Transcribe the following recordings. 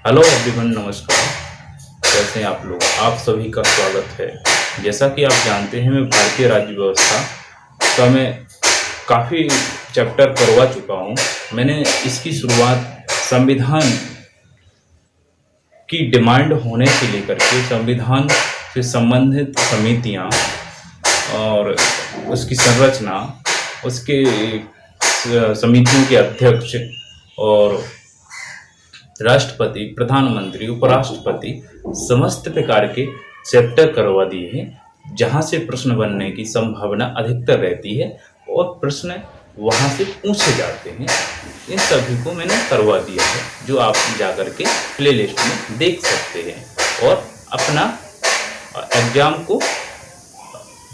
Hello everyone, नमस्कार। कैसे हैं आप लोग? आप सभी का स्वागत है। जैसा कि आप जानते हैं, मैं भारतीय राज्य व्यवस्था का मैं काफ़ी चैप्टर करवा चुका हूँ। मैंने इसकी शुरुआत संविधान की डिमांड होने से लेकर के संविधान से संबंधित समितियाँ और उसकी संरचना, उसके समितियों के अध्यक्ष और राष्ट्रपति, प्रधानमंत्री, उपराष्ट्रपति समस्त प्रकार के चैप्टर करवा दिए हैं, जहां से प्रश्न बनने की संभावना अधिकतर रहती है और प्रश्न वहां से पूछे जाते हैं। इन सभी को मैंने करवा दिया है, जो आप जाकर के प्लेलिस्ट में देख सकते हैं और अपना एग्जाम को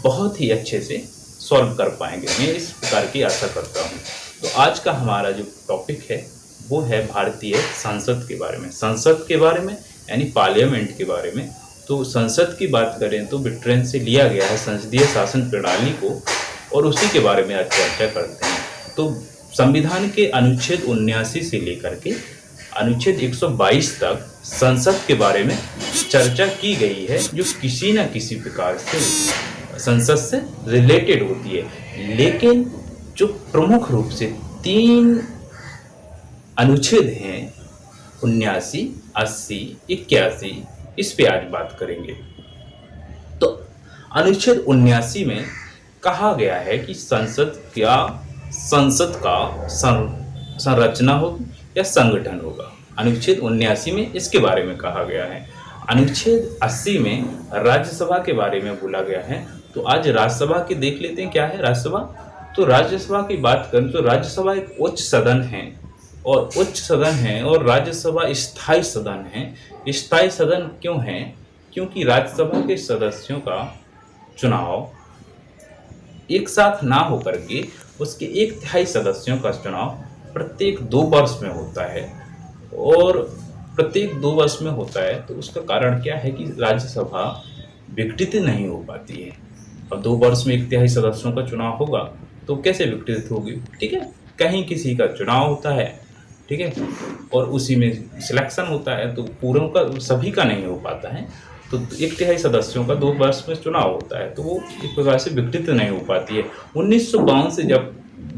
बहुत ही अच्छे से सॉल्व कर पाएंगे। मैं इस प्रकार की आशा करता हूँ। तो आज का हमारा जो टॉपिक है वो है भारतीय संसद के बारे में। संसद के बारे में यानी पार्लियामेंट के बारे में। तो संसद की बात करें तो ब्रिटेन से लिया गया है संसदीय शासन प्रणाली को, और उसी के बारे में आज चर्चा करते हैं। तो संविधान के अनुच्छेद 79 से लेकर के अनुच्छेद 122 तक संसद के बारे में चर्चा की गई है, जो किसी न किसी प्रकार से संसद से रिलेटेड होती है। लेकिन जो प्रमुख रूप से 3 अनुच्छेद हैं, 79, 80, 81, इस पे आज बात करेंगे। तो अनुच्छेद 79 में कहा गया है कि संसद का संरचना होगी या संगठन होगा। अनुच्छेद 79 में इसके बारे में कहा गया है। अनुच्छेद 80 में राज्यसभा के बारे में बोला गया है। तो आज राज्यसभा की देख लेते हैं, क्या है राज्यसभा। तो राज्यसभा की बात करें तो राज्यसभा एक उच्च सदन है, और राज्यसभा स्थायी सदन है। स्थायी सदन क्यों है? क्योंकि राज्यसभा के सदस्यों का चुनाव एक साथ ना होकर के उसके 1/3 सदस्यों का चुनाव प्रत्येक 2 वर्ष में होता है, और प्रत्येक 2 वर्ष में होता है। तो उसका कारण क्या है कि राज्यसभा विघटित नहीं हो पाती है। अब 2 वर्ष में 1/3 सदस्यों का चुनाव होगा तो कैसे विघटित होगी? ठीक है, कहीं किसी का चुनाव होता है, ठीक है, और उसी में सिलेक्शन होता है, तो पूरों का सभी का नहीं हो पाता है। तो 1/3 सदस्यों का 2 वर्ष में चुनाव होता है, तो वो एक प्रकार से विघटित नहीं हो पाती है। 1952 से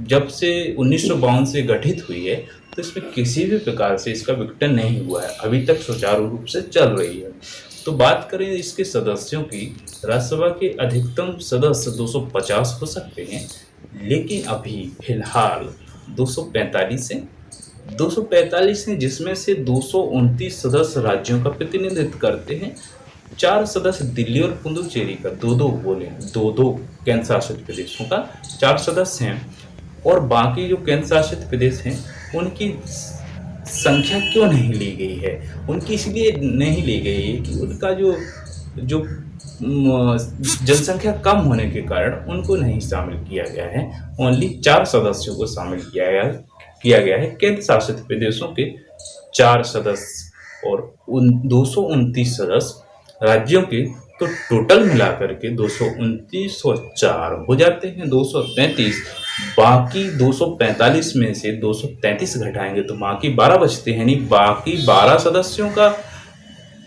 जब से 1952 से गठित हुई है, तो इसमें किसी भी प्रकार से इसका विघटन नहीं हुआ है, अभी तक सुचारू रूप से चल रही है। तो बात करें इसके सदस्यों की, राज्यसभा के अधिकतम सदस्य 250 हो सकते हैं, लेकिन अभी फिलहाल 245 हैं, जिसमें से 229 सदस्य राज्यों का प्रतिनिधित्व करते हैं। 4 सदस्य दिल्ली और पुडुचेरी का, दो केंद्र शासित प्रदेशों का 4 सदस्य हैं, और बाकी जो केंद्र शासित प्रदेश हैं उनकी संख्या क्यों नहीं ली गई है? उनकी इसलिए नहीं ली गई है कि उनका जो जनसंख्या कम होने के कारण उनको नहीं शामिल किया गया है। ओनली 4 सदस्यों को शामिल किया गया है। केंद्र शासित प्रदेशों के 4 सदस्य और 229 सदस्य राज्यों के, तो टोटल मिलाकर के 229 और 4 हो जाते हैं 233। बाकी 245 में से 233 घटाएंगे तो बाकी 12 बचते हैं। नहीं, बाकी 12 सदस्यों का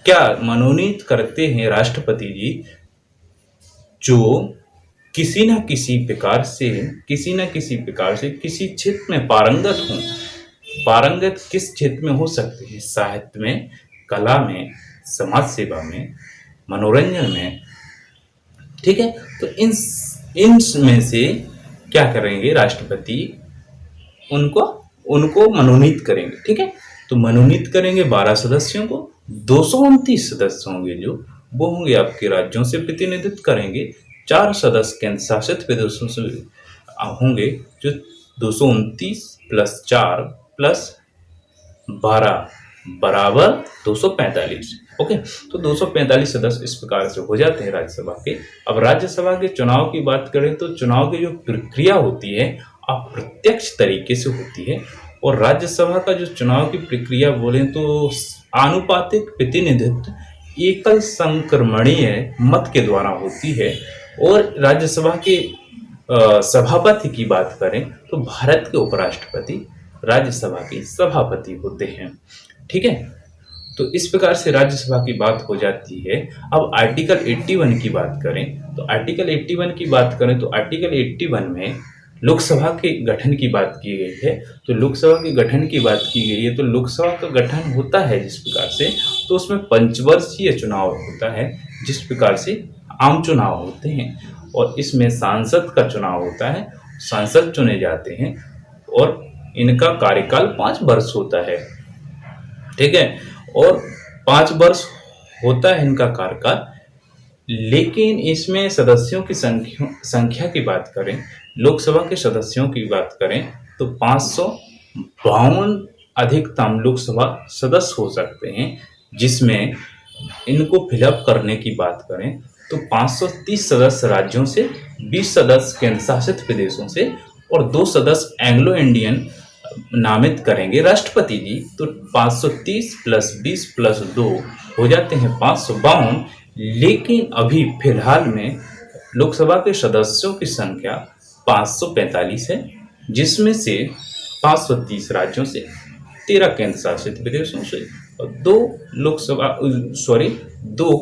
क्या मनोनीत करते हैं राष्ट्रपति जी, जो किसी न किसी प्रकार से किसी क्षेत्र में पारंगत हों। पारंगत किस क्षेत्र में हो सकते हैं? साहित्य में, कला में, समाज सेवा में, मनोरंजन में, ठीक है। तो इन में से क्या करेंगे राष्ट्रपति? उनको मनोनीत करेंगे, ठीक है। तो मनोनीत करेंगे 12 सदस्यों को। 229 सदस्य होंगे जो वो होंगे आपके राज्यों से प्रतिनिधित्व करेंगे। 4 सदस्य केंद्र शासित प्रदेशों से होंगे, जो 229 + 4 + 12 बराबर 245। ओके, तो 245 सदस्य इस प्रकार से हो जाते हैं राज्यसभा के। अब राज्यसभा के चुनाव की बात करें तो चुनाव की जो प्रक्रिया होती है अप्रत्यक्ष तरीके से होती है, और राज्यसभा का जो चुनाव की प्रक्रिया बोले तो आनुपातिक प्रतिनिधित्व एकल संक्रमणीय मत के द्वारा होती है। और राज्यसभा के सभापति की बात करें तो भारत के उपराष्ट्रपति राज्यसभा के सभापति होते हैं, ठीक है। तो इस प्रकार से राज्यसभा की बात हो जाती है। अब आर्टिकल 81 की बात करें, तो आर्टिकल 81 की बात करें तो आर्टिकल 81 में लोकसभा के गठन की बात की गई है। तो लोकसभा के गठन की बात की गई है, तो लोकसभा का गठन होता है जिस प्रकार से, तो उसमें पंचवर्षीय चुनाव होता है, जिस प्रकार से आम चुनाव होते हैं, और इसमें सांसद का चुनाव होता है, सांसद चुने जाते हैं, और इनका कार्यकाल 5 वर्ष होता है। ठीक है, और 5 वर्ष होता है इनका कार्यकाल। लेकिन इसमें सदस्यों की संख्या की बात करें, लोकसभा के सदस्यों की बात करें, तो 552 अधिकतम लोकसभा सदस्य हो सकते हैं, जिसमें इनको फिलअप करने की बात करें तो 530 सदस्य राज्यों से, 20 सदस्य केंद्र शासित प्रदेशों से, और 2 सदस्य एंग्लो इंडियन नामित करेंगे राष्ट्रपति जी। तो 530 प्लस 20 प्लस 2 हो जाते हैं 552। लेकिन अभी फिलहाल में लोकसभा के सदस्यों की संख्या 545 है, जिसमें से 530 राज्यों से, 13 केंद्र शासित प्रदेशों से, और 2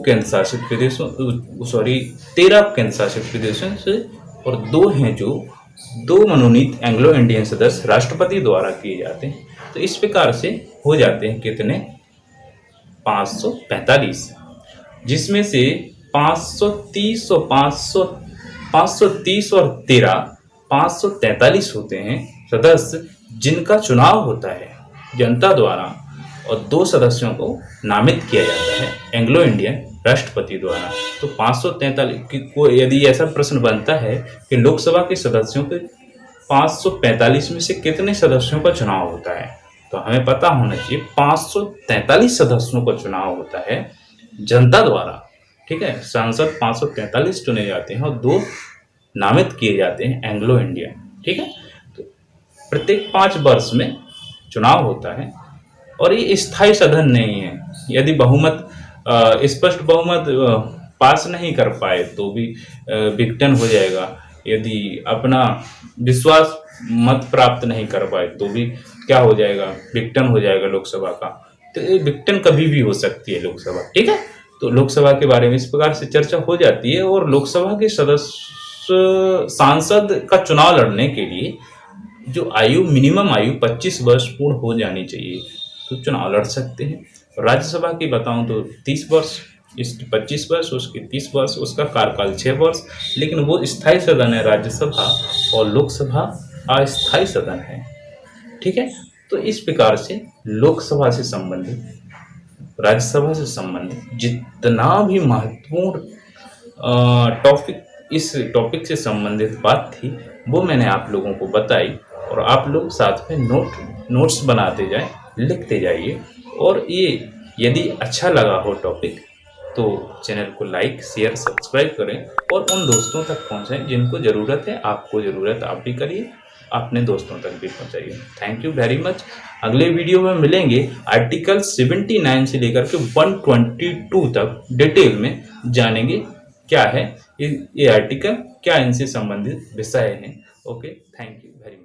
केंद्र शासित प्रदेशों 13 केंद्र शासित प्रदेशों से, और 2 हैं जो 2 मनोनीत एंग्लो इंडियन सदस्य राष्ट्रपति द्वारा किए जाते हैं। तो इस प्रकार से हो जाते हैं कितने, 545, जिसमें से 530 और 530 और 13 543 होते हैं सदस्य, जिनका चुनाव होता है जनता द्वारा, और 2 सदस्यों को नामित किया जाता है एंग्लो इंडियन राष्ट्रपति द्वारा। तो 543 को यदि ऐसा प्रश्न बनता है कि लोकसभा के सदस्यों के 545 में से कितने सदस्यों का चुनाव होता है, तो हमें पता होना चाहिए 543 सदस्यों का चुनाव होता है जनता द्वारा। ठीक है, सांसद 543 चुने जाते हैं और 2 नामित किए जाते हैं एंग्लो इंडियन। ठीक है, तो प्रत्येक 5 वर्ष में चुनाव होता है, और ये स्थायी सदन नहीं है। यदि बहुमत स्पष्ट बहुमत पास नहीं कर पाए तो भी विघटन हो जाएगा। यदि अपना विश्वास मत प्राप्त नहीं कर पाए तो भी क्या हो जाएगा, विघटन हो जाएगा लोकसभा का। तो ये विघटन कभी भी हो सकती है लोकसभा। ठीक है, तो लोकसभा के बारे में इस प्रकार से चर्चा हो जाती है। और लोकसभा के सदस्य सांसद का चुनाव लड़ने के लिए जो मिनिमम आयु 25 वर्ष पूर्ण हो जानी चाहिए, तो चुनाव लड़ सकते हैं। राज्यसभा की बताऊं तो 30 वर्ष, इसकी 25 वर्ष, उसकी 30 वर्ष, उसका कार्यकाल 6 वर्ष। लेकिन वो स्थायी सदन है राज्यसभा, और लोकसभा अस्थायी सदन है। ठीक है, तो इस प्रकार से लोकसभा से संबंधित, राज्यसभा से संबंधित जितना भी महत्वपूर्ण इस टॉपिक से संबंधित बात थी, वो मैंने आप लोगों को बताई। और आप लोग साथ में नोट्स बनाते जाएं, लिखते जाइए। और ये यदि अच्छा लगा हो टॉपिक, तो चैनल को लाइक, शेयर, सब्सक्राइब करें, और उन दोस्तों तक पहुंचाएं जिनको ज़रूरत है। आपको ज़रूरत आप भी करिए, अपने दोस्तों तक भी पहुंचाइए। Thank you very much. अगले वीडियो में मिलेंगे। आर्टिकल 79 से लेकर के 122 तक डिटेल में जानेंगे क्या है ये आर्टिकल, क्या इनसे संबंधित विषय हैं। Okay, thank you very much.